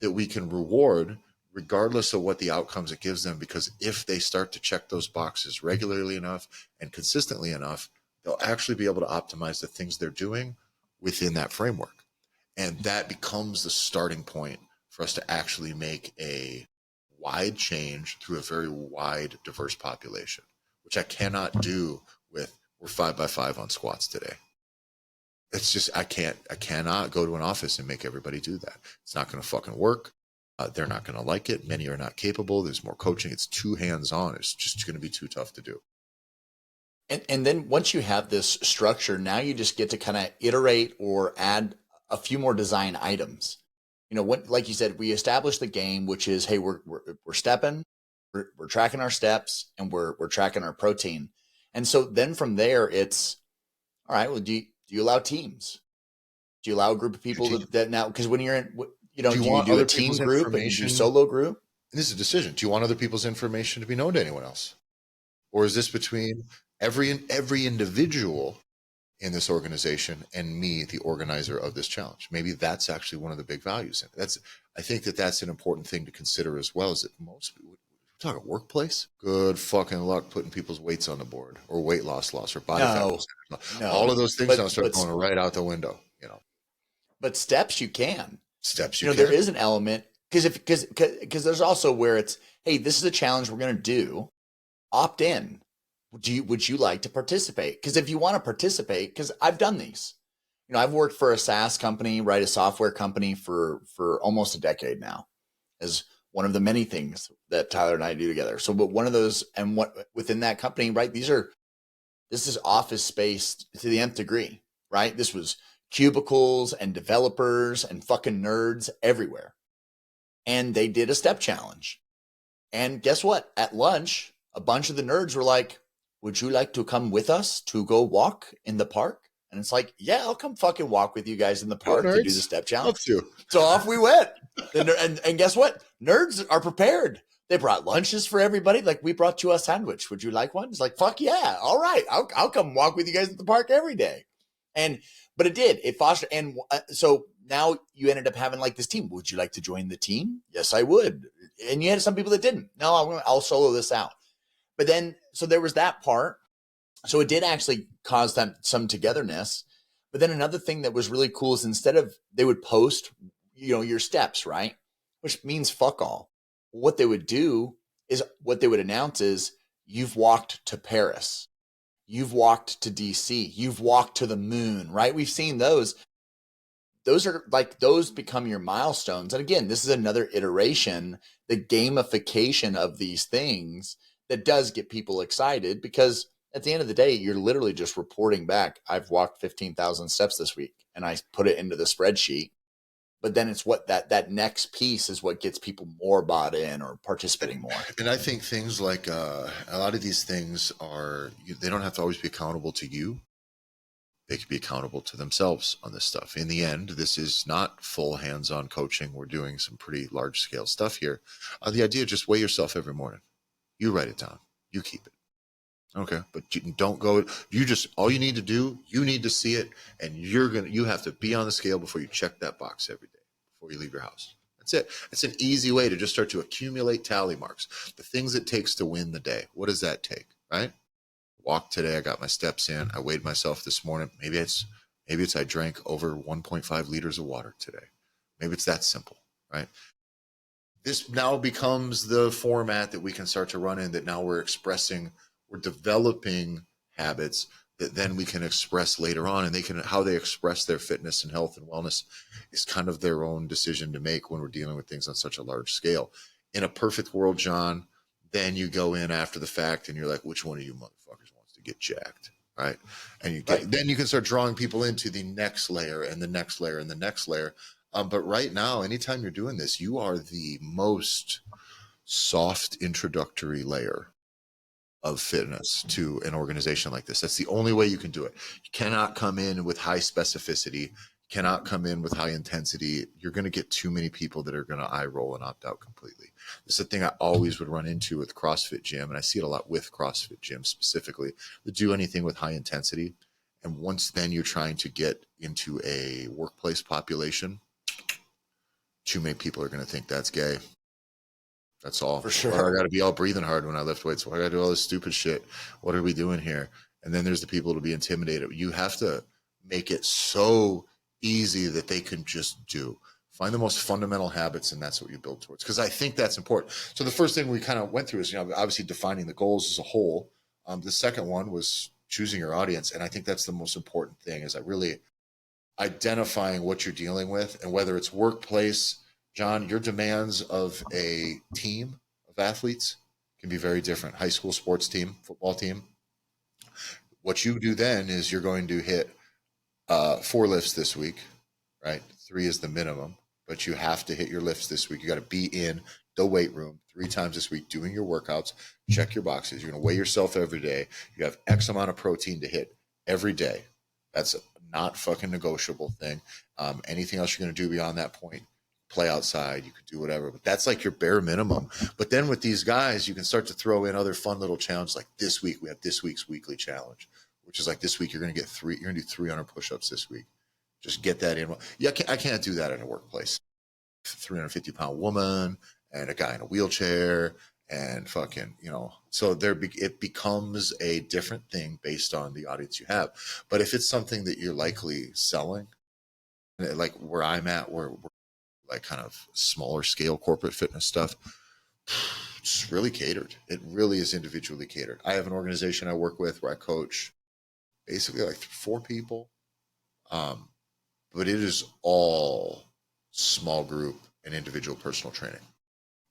that we can reward regardless of what the outcomes it gives them, because if they start to check those boxes regularly enough and consistently enough, they'll actually be able to optimize the things they're doing within that framework. And that becomes the starting point for us to actually make a wide change through a very wide, diverse population, which I cannot do with we're 5x5 on squats today. It's just, I cannot go to an office and make everybody do that. It's not going to fucking work. They're not going to like it. Many are not capable. There's more coaching. It's too hands-on. It's just going to be too tough to do. And then once you have this structure, now you just get to kind of iterate or add a few more design items. You know, what, like you said, we established the game, which is, hey, we're stepping, we're tracking our steps, and we're tracking our protein. And so then from there, it's all right. Well, do you allow teams? Do you allow a group of people that now? Because when you're in, you know, do you do a team group and you do solo group? This is a decision. Do you want other people's information to be known to anyone else, or is this between every individual in this organization and me, the organizer of this challenge? Maybe that's actually one of the big values. I think that's an important thing to consider as well. Is that most people, we're talking workplace, good fucking luck putting people's weights on the board or weight loss or body fat. No. All of those things now start going right out the window. You know, but steps you can. Steps you know, there is an element because there's also where it's, hey, this is a challenge we're going to do. Opt in. Would you like to participate? Because if you want to participate, because I've done these, you know, I've worked for a SaaS company, right, a software company for almost a decade now, as one of the many things that Tyler and I do together. So, but one of those, and what within that company, right, this is office space to the nth degree, right? This was cubicles and developers and fucking nerds everywhere. And they did a step challenge. And guess what? At lunch, a bunch of the nerds were like, would you like to come with us to go walk in the park? And it's like, yeah, I'll come fucking walk with you guys in the park to do the step challenge. So off we went. And guess what? Nerds are prepared. They brought lunches for everybody. Like, we brought you a sandwich. Would you like one? It's like, fuck yeah. All right. I'll come walk with you guys at the park every day. But it fostered. And so now you ended up having like this team. Would you like to join the team? Yes, I would. And you had some people that didn't. No, I'll solo this out. But then, so there was that part. So it did actually cause them some togetherness. But then another thing that was really cool is instead of, they would post, you know, your steps, right? Which means fuck all. What they would do is, what they would announce is, you've walked to Paris. You've walked to DC. You've walked to the moon, right? We've seen those. Those are like, those become your milestones. And again, this is another iteration, the gamification of these things that does get people excited, because at the end of the day, you're literally just reporting back, I've walked 15,000 steps this week, and I put it into the spreadsheet. But then it's what that next piece is what gets people more bought in or participating more. And I think things like a lot of these things they don't have to always be accountable to you. They can be accountable to themselves on this stuff. In the end, this is not full hands-on coaching. We're doing some pretty large-scale stuff here. The idea, just weigh yourself every morning. You write it down. You keep it. Okay, but you don't go. You just, all you need to do, you need to see it, and you have to be on the scale before you check that box every day before you leave your house. That's it. It's an easy way to just start to accumulate tally marks. The things it takes to win the day. What does that take, right? Walked today. I got my steps in. I weighed myself this morning. Maybe it's I drank over 1.5 liters of water today. Maybe it's that simple, right? This now becomes the format that we can start to run in, that now we're developing habits that then we can express later on, and how they express their fitness and health and wellness is kind of their own decision to make when we're dealing with things on such a large scale. In a perfect world, John, then you go in after the fact and you're like, which one of you motherfuckers wants to get jacked? Right. And then you can start drawing people into the next layer and the next layer and the next layer. But right now, anytime you're doing this, you are the most soft introductory layer of fitness to an organization like this. That's the only way you can do it. You cannot come in with high specificity, cannot come in with high intensity. You're going to get too many people that are going to eye roll and opt out completely. This is the thing I always would run into with CrossFit Gym, and I see it a lot with CrossFit Gym specifically, that do anything with high intensity. And once then you're trying to get into a workplace population, too many people are going to think that's gay. That's all. For sure. Or I got to be all breathing hard when I lift weights. Why I got to do all this stupid shit? What are we doing here? And then there's the people to be intimidated. You have to make it so easy that they can just do. Find the most fundamental habits, and that's what you build towards. Because I think that's important. So the first thing we kind of went through is, obviously defining the goals as a whole. The second one was choosing your audience, and I think that's the most important thing. Is really identifying what you're dealing with, and whether it's workplace. John, your demands of a team of athletes can be very different. High school sports team, football team. What you do then is you're going to hit 4 lifts this week, right? 3 is the minimum, but you have to hit your lifts this week. You got to be in the weight room 3 times this week doing your workouts. Check your boxes. You're going to weigh yourself every day. You have X amount of protein to hit every day. That's a not fucking negotiable thing. Anything else you're going to do beyond that point, play outside, you could do whatever, but that's like your bare minimum. But then with these guys, you can start to throw in other fun little challenges. Like this week, we have this week's weekly challenge, which is like this week, you're going to do 300 push-ups this week. Just get that in. Yeah, I can't do that in a workplace. 350-pound woman and a guy in a wheelchair and fucking, so it becomes a different thing based on the audience you have. But if it's something that you're likely selling, like where I'm at, where we're like kind of smaller scale corporate fitness stuff, it's really catered. It really is individually catered. I have an organization I work with where I coach basically like 4 people. But it is all small group and individual personal training.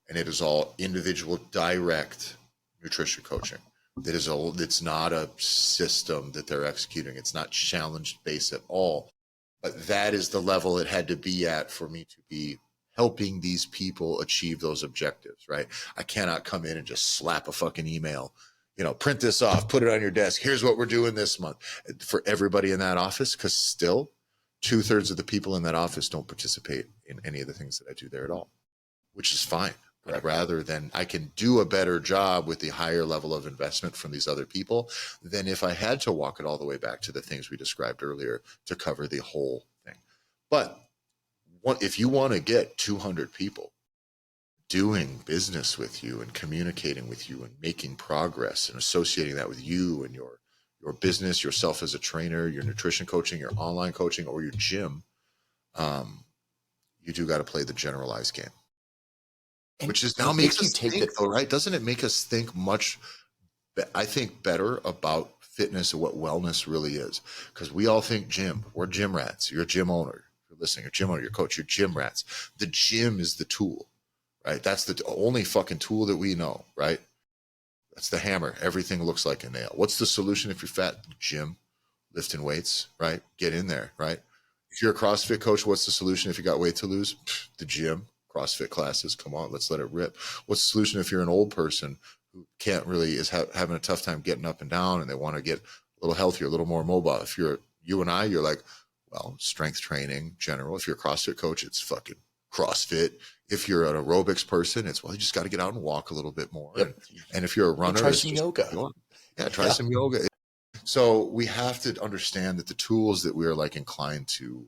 And it is all individual direct nutrition coaching. It's not a system that they're executing. It's not challenge based at all. But that is the level it had to be at for me to be helping these people achieve those objectives, right? I cannot come in and just slap a fucking email, print this off, put it on your desk. Here's what we're doing this month for everybody in that office. Because still 2/3 of the people in that office don't participate in any of the things that I do there at all, which is fine. But rather than I can do a better job with the higher level of investment from these other people than if I had to walk it all the way back to the things we described earlier to cover the whole thing. But if you want to get 200 people doing business with you and communicating with you and making progress and associating that with you and your business, yourself as a trainer, your nutrition coaching, your online coaching, or your gym, you do got to play the generalized game. Which is now makes us think, though, right? Doesn't it make us think much, I think, better about fitness and what wellness really is? Because we all think gym. We're gym rats. You're a gym owner. You're listening. You're a gym owner. You're a coach. You're gym rats. The gym is the tool, right? That's the only fucking tool that we know, right? That's the hammer. Everything looks like a nail. What's the solution if you're fat? Gym, lifting weights, right? Get in there, right? If you're a CrossFit coach, what's the solution if you got weight to lose? The gym. CrossFit classes, come on, let's let it rip. What's the solution if you're an old person who can't really is having a tough time getting up and down and they want to get a little healthier, a little more mobile? If you're you and I, you're like, well, strength training, general. If you're a CrossFit coach, it's fucking CrossFit. If you're an aerobics person, it's, well, you just got to get out and walk a little bit more. Yep. And if you're a runner, try it's some just yoga. Yeah, try some yoga. So we have to understand that the tools that we're like inclined to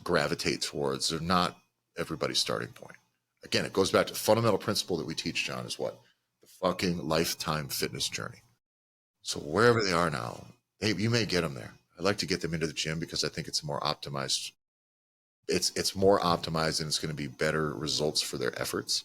gravitate towards are not everybody's starting point. Again, it goes back to the fundamental principle that we teach, John, is what? The fucking lifetime fitness journey. So wherever they are now, you may get them there. I like to get them into the gym because I think it's more optimized. It's more optimized and it's going to be better results for their efforts.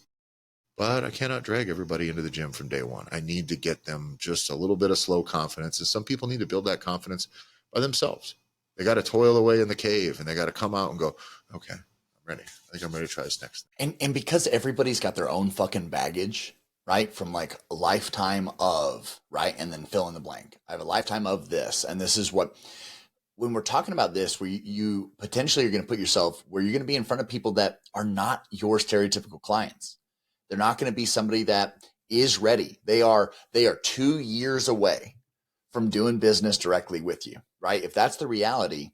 But I cannot drag everybody into the gym from day one. I need to get them just a little bit of slow confidence. And some people need to build that confidence by themselves. They got to toil away in the cave and they got to come out and go, okay, I'm ready. I think I'm ready to try this next. And because everybody's got their own fucking baggage, right? From like a lifetime of, right? And then fill in the blank. I have a lifetime of this. And this is what, when we're talking about this, where you potentially are going to put yourself where you're going to be in front of people that are not your stereotypical clients. They're not going to be somebody that is ready. They are 2 years away from doing business directly with you, right? If that's the reality,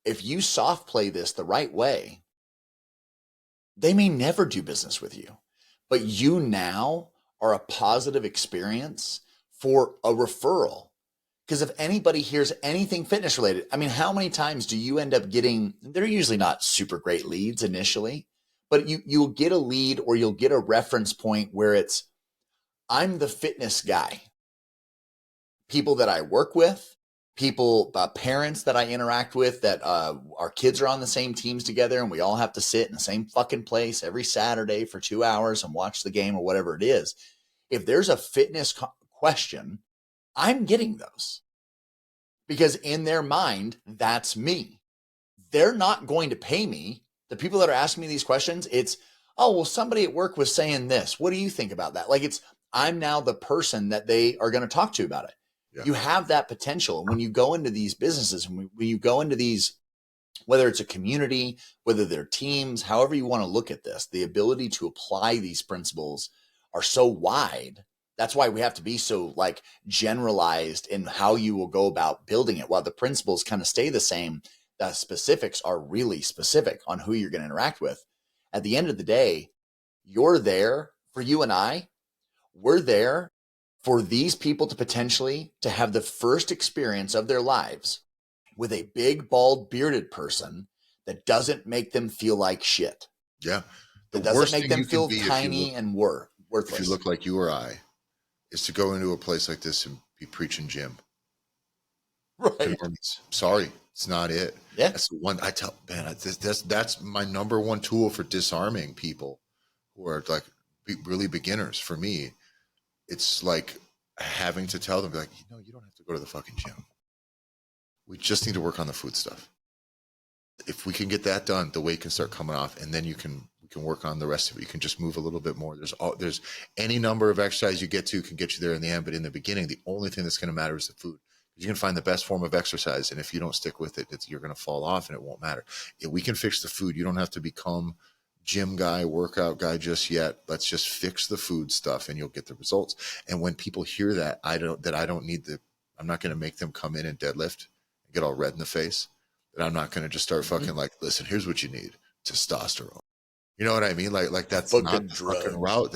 if you soft play this the right way, they may never do business with you, but you now are a positive experience for a referral. Because if anybody hears anything fitness related, I mean, how many times do you end up getting, they're usually not super great leads initially, but you'll get a lead or you'll get a reference point where it's, I'm the fitness guy. People that I work with, people, parents that I interact with, that our kids are on the same teams together and we all have to sit in the same fucking place every Saturday for 2 hours and watch the game or whatever it is. If there's a fitness question, I'm getting those because in their mind, that's me. They're not going to pay me. The people that are asking me these questions, it's, oh, well, somebody at work was saying this. What do you think about that? Like I'm now the person that they are going to talk to about it. Yeah. You have that potential. And when you go into these businesses, when you go into these, whether it's a community, whether they're teams, however you want to look at this, the ability to apply these principles are so wide. That's why we have to be so like generalized in how you will go about building it. While the principles kind of stay the same, the specifics are really specific on who you're going to interact with. At the end of the day, you're there for you and I. We're there for these people to potentially to have the first experience of their lives with a big, bald, bearded person that doesn't make them feel like shit. Yeah. That doesn't make them feel tiny and worthless. If you look like you or I, is to go into a place like this and be preaching gym. Right. Sorry, it's not it. Yeah. That's the one I tell, man, that's my number one tool for disarming people who are like really beginners. For me, it's like having to tell them, like, you don't have to go to the fucking gym. We just need to work on the food stuff. If we can get that done, the weight can start coming off, and then we can work on the rest of it. You can just move a little bit more. There's any number of exercise you get to can get you there in the end, but in the beginning, the only thing that's going to matter is the food. You can find the best form of exercise, and if you don't stick with it, you're going to fall off, and it won't matter. If we can fix the food, you don't have to become gym guy, workout guy just yet. Let's just fix the food stuff, and you'll get the results. And when people hear that, I'm not going to make them come in and deadlift and get all red in the face. That I'm not going to just start fucking like, listen, here's what you need: testosterone. You know what I mean? Like that's not the fucking route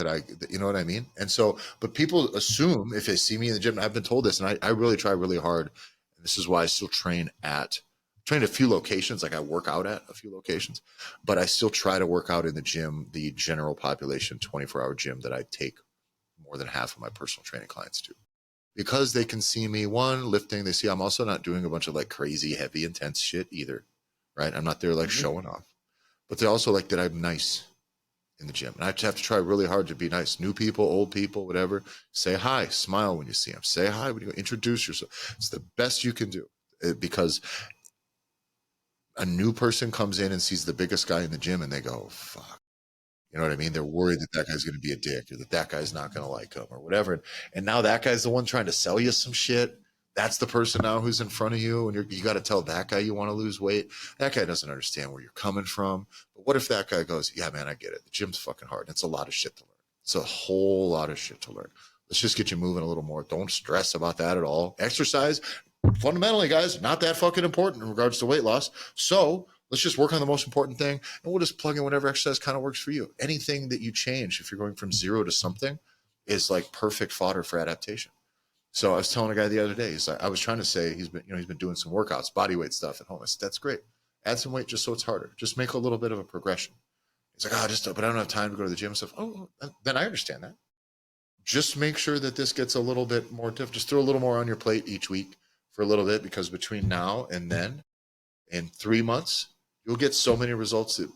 you know what I mean? And so, but people assume if they see me in the gym, I've been told this, and I really try really hard. And this is why I still train at a few locations. Like I work out at a few locations, but I still try to work out in the gym, the general population 24-hour gym that I take more than half of my personal training clients to. Because they can see me, one, lifting. They see I'm also not doing a bunch of like crazy, heavy, intense shit either, right? I'm not there like showing off. But they also like that I'm nice in the gym. And I have to try really hard to be nice. New people, old people, whatever. Say hi, smile when you see them. Say hi when you go, introduce yourself. It's the best you can do because a new person comes in and sees the biggest guy in the gym and they go, fuck. You know what I mean? They're worried that guy's going to be a dick or that guy's not going to like him or whatever. And now that guy's the one trying to sell you some shit. That's the person now who's in front of you. And you got to tell that guy you want to lose weight. That guy doesn't understand where you're coming from. But what if that guy goes, yeah, man, I get it. The gym's fucking hard. It's a lot of shit to learn. It's a whole lot of shit to learn. Let's just get you moving a little more. Don't stress about that at all. Exercise, fundamentally, guys, not that fucking important in regards to weight loss. So let's just work on the most important thing, and we'll just plug in whatever exercise kind of works for you. Anything that you change, if you're going from 0 to something, is like perfect fodder for adaptation. So I was telling a guy the other day, he's like, I was trying to say he's been doing some workouts, body weight stuff at home. I said, that's great. Add some weight just so it's harder. Just make a little bit of a progression. He's like, but I don't have time to go to the gym and stuff. Oh, then I understand that. Just make sure that this gets a little bit more difficult. Just throw a little more on your plate each week for a little bit, because between now and then, in 3 months, you'll get so many results that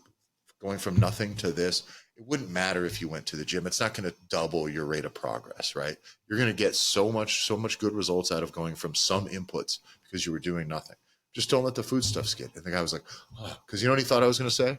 going from nothing to this, it wouldn't matter if you went to the gym. It's not going to double your rate of progress, right? You're going to get so much good results out of going from some inputs because you were doing nothing. Just don't let the food stuff skid. And the guy was like, oh, because you know what he thought I was going to say?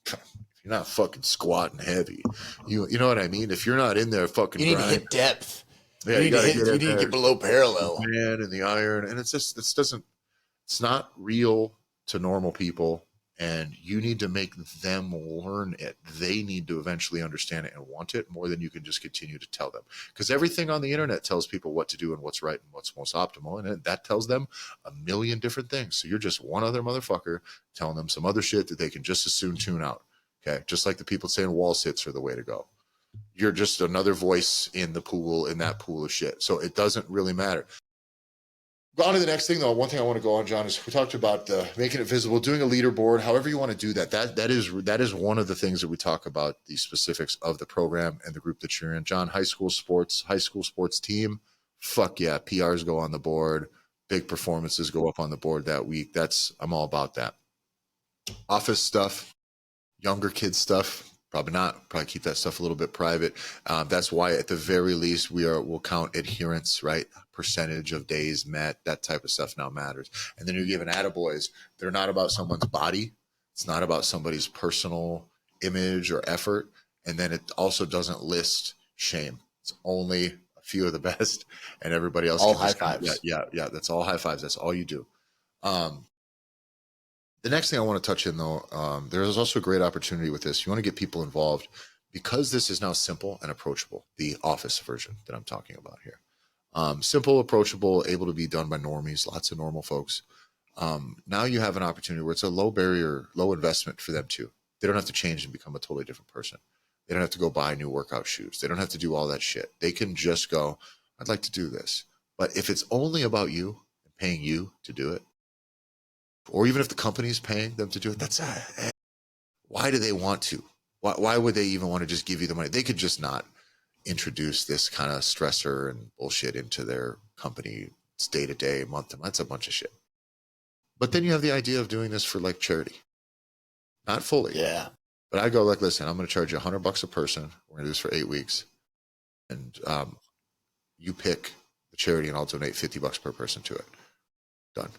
If you're not fucking squatting heavy, you know what I mean? If you're not in there fucking, you need to hit depth. Yeah, you need to get below parallel. Man, and the iron, and it's not real to normal people, and you need to make them learn it. They need to eventually understand it and want it more than you can just continue to tell them. Because everything on the internet tells people what to do and what's right and what's most optimal, and that tells them a million different things. So you're just one other motherfucker telling them some other shit that they can just as soon tune out. Okay, just like the people saying wall sits are the way to go. You're just another voice in the pool, in that pool of shit. So it doesn't really matter. On to the next thing, though. One thing I want to go on, John, is we talked about making it visible, doing a leaderboard, however you want to do that. That is one of the things that we talk about, the specifics of the program and the group that you're in. John, high school sports team, fuck yeah, PRs go on the board, big performances go up on the board that week. I'm all about that. Office stuff, younger kids stuff, probably not. Probably keep that stuff a little bit private. That's why, at the very least, we'll count adherence, right? Percentage of days met, that type of stuff now matters. And then you're giving attaboys. They're not about someone's body. It's not about somebody's personal image or effort. And then it also doesn't list shame. It's only a few of the best, and everybody else. All high fives. Yeah. That's all high fives. That's all you do. The next thing I want to touch in, though, there is also a great opportunity with this. You want to get people involved because this is now simple and approachable, the office version that I'm talking about here. Simple, approachable, able to be done by normies, lots of normal folks. Now you have an opportunity where it's a low barrier, low investment for them too. They don't have to change and become a totally different person. They don't have to go buy new workout shoes. They don't have to do all that shit. They can just go, I'd like to do this. But if it's only about you and paying you to do it, or even if the company's paying them to do it, why do they want to? Why would they even want to just give you the money? They could just not introduce this kind of stressor and bullshit into their company. It's day to day, month to month. That's a bunch of shit. But then you have the idea of doing this for like charity. Not fully. Yeah. But I go like, listen, I'm going to charge you $100 a person. We're going to do this for 8 weeks. And you pick the charity and I'll donate $50 per person to it. Done.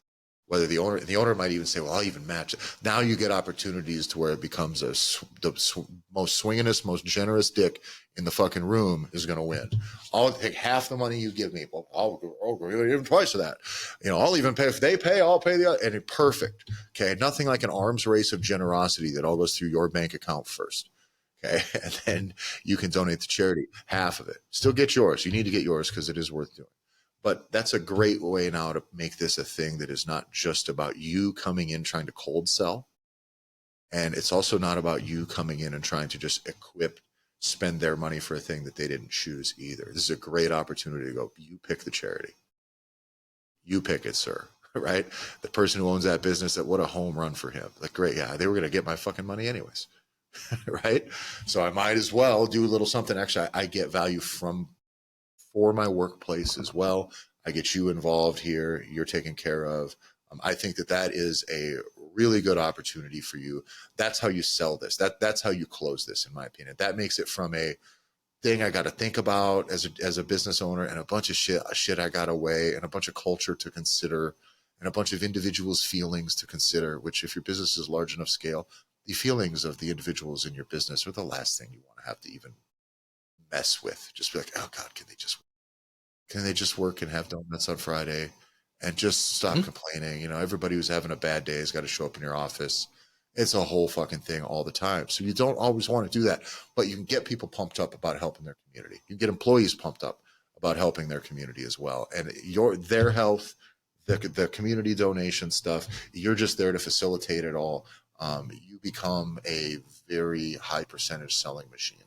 Whether the owner might even say, well, I'll even match it. Now you get opportunities to where it becomes the most swingingest, most generous dick in the fucking room is going to win. I'll take half the money you give me. I'll even twice of that. I'll even pay. If they pay, I'll pay the other. And perfect. Okay. Nothing like an arms race of generosity that all goes through your bank account first. Okay. And then you can donate to charity, half of it. Still get yours. You need to get yours because it is worth doing. But that's a great way now to make this a thing that is not just about you coming in trying to cold sell. And it's also not about you coming in and trying to just spend their money for a thing that they didn't choose either. This is a great opportunity to go, you pick the charity. You pick it, sir. Right? The person who owns that business, what a home run for him. Like, great, yeah, they were going to get my fucking money anyways. Right? So I might as well do a little something extra. I get value for my workplace as well. I get you involved here. You're taken care of. I think that is a really good opportunity for you. That's how you sell this. That's how you close this, in my opinion. That makes it from a thing I got to think about as a business owner, and a bunch of shit I got to weigh, and a bunch of culture to consider, and a bunch of individuals' feelings to consider, which, if your business is large enough scale, the feelings of the individuals in your business are the last thing you want to have to even mess with. Just be like, oh God, can they just work and have donuts on Friday and just stop complaining? Everybody who's having a bad day has got to show up in your office. It's a whole fucking thing all the time. So you don't always want to do that, but you can get people pumped up about helping their community. You can get employees pumped up about helping their community as well. And their health, the community donation stuff. You're just there to facilitate it all. You become a very high percentage selling machine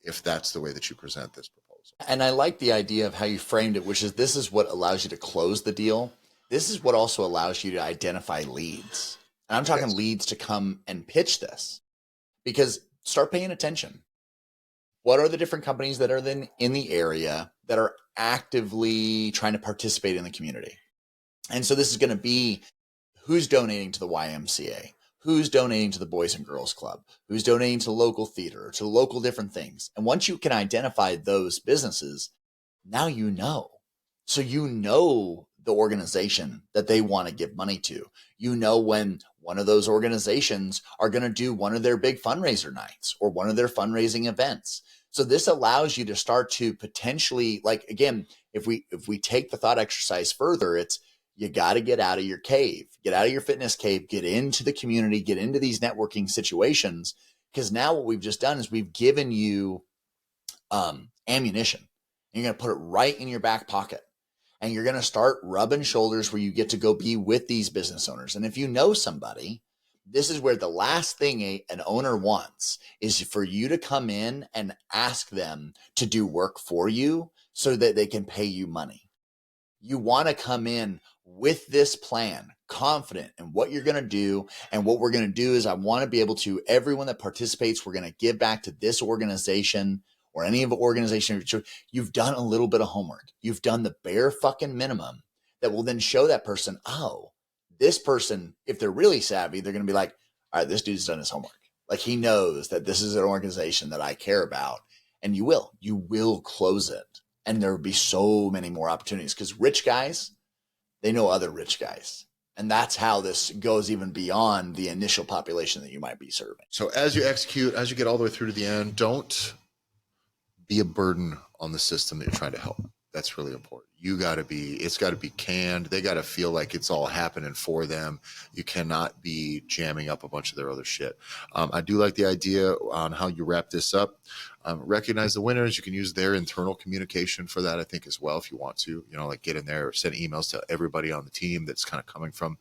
if that's the way that you present this proposal. And I like the idea of how you framed it, which is this is what allows you to close the deal. This is what also allows you to identify leads. And I'm talking leads to come and pitch this, because start paying attention. What are the different companies that are then in the area that are actively trying to participate in the community? And so this is going to be who's donating to the YMCA, who's donating to the Boys and Girls Club, who's donating to local theater, to local different things. And once you can identify those businesses, now you know. So you know the organization that they want to give money to. You know when one of those organizations are going to do one of their big fundraiser nights or one of their fundraising events. So this allows you to start to potentially, like, again, if we take the thought exercise further, it's you got to get out of your cave, get out of your fitness cave, get into the community, get into these networking situations. Because now what we've just done is we've given you ammunition. You're going to put it right in your back pocket. And you're going to start rubbing shoulders where you get to go be with these business owners. And if you know somebody, this is where the last thing an owner wants is for you to come in and ask them to do work for you so that they can pay you money. You want to come in with this plan, confident in what you're going to do. And what we're going to do is I want to be able to, everyone that participates, we're going to give back to this organization or any of the organization. You've done a little bit of homework. You've done the bare fucking minimum that will then show that person, oh, this person, if they're really savvy, they're going to be like, all right, this dude's done his homework. Like he knows that this is an organization that I care about. And you will close it. And there will be so many more opportunities because rich guys, they know other rich guys. And that's how this goes even beyond the initial population that you might be serving. So as you execute, as you get all the way through to the end, don't be a burden on the system that you're trying to help. That's really important. It's got to be canned. They got to feel like it's all happening for them. You cannot be jamming up a bunch of their other shit. I do like the idea on how you wrap this up. Recognize the winners. You can use their internal communication for that, I think, as well, if you want to, like get in there or send emails to everybody on the team that's kind of coming from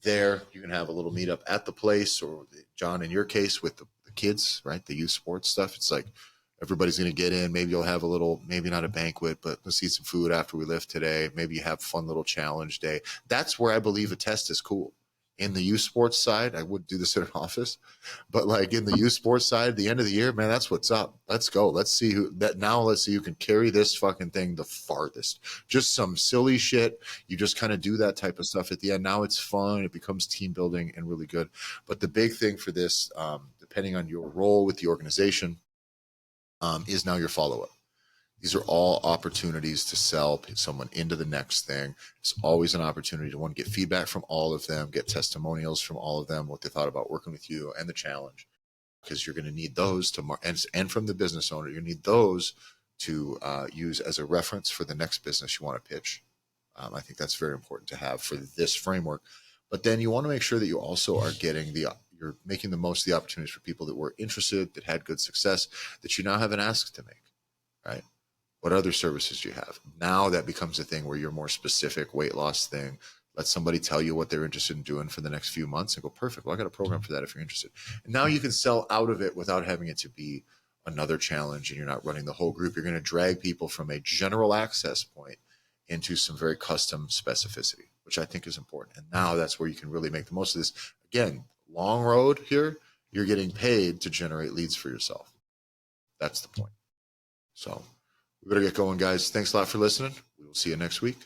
there. You can have a little meetup at the place, or John, in your case, with the kids, right? The youth sports stuff. It's like, everybody's going to get in. Maybe you'll have a little, maybe not a banquet, but let's eat some food after we lift today. Maybe you have a fun little challenge day. That's where I believe a test is cool. In the youth sports side, I would do this at an office, but like in the youth sports side, at the end of the year, man, that's what's up. Let's go. Let's see who can carry this fucking thing the farthest. Just some silly shit. You just kind of do that type of stuff at the end. Now it's fun. It becomes team building and really good. But the big thing for this, depending on your role with the organization, is now your follow-up. These are all opportunities to sell someone into the next thing. It's always an opportunity to get feedback from all of them, get testimonials from all of them, what they thought about working with you and the challenge, because you're going to need those to and from the business owner, you need those to use as a reference for the next business you want to pitch. I think that's very important to have for this framework. But then you want to make sure that you also are getting you're making the most of the opportunities for people that were interested, that had good success, that you now have an ask to make, right? What other services do you have? Now that becomes a thing where you're more specific, weight loss thing. Let somebody tell you what they're interested in doing for the next few months and go, perfect. Well, I got a program for that if you're interested. And now you can sell out of it without having it to be another challenge, and you're not running the whole group. You're going to drag people from a general access point into some very custom specificity, which I think is important. And now that's where you can really make the most of this. Again, long road here, you're getting paid to generate leads for yourself. That's the point. So we better get going, guys. Thanks a lot for listening. We will see you next week.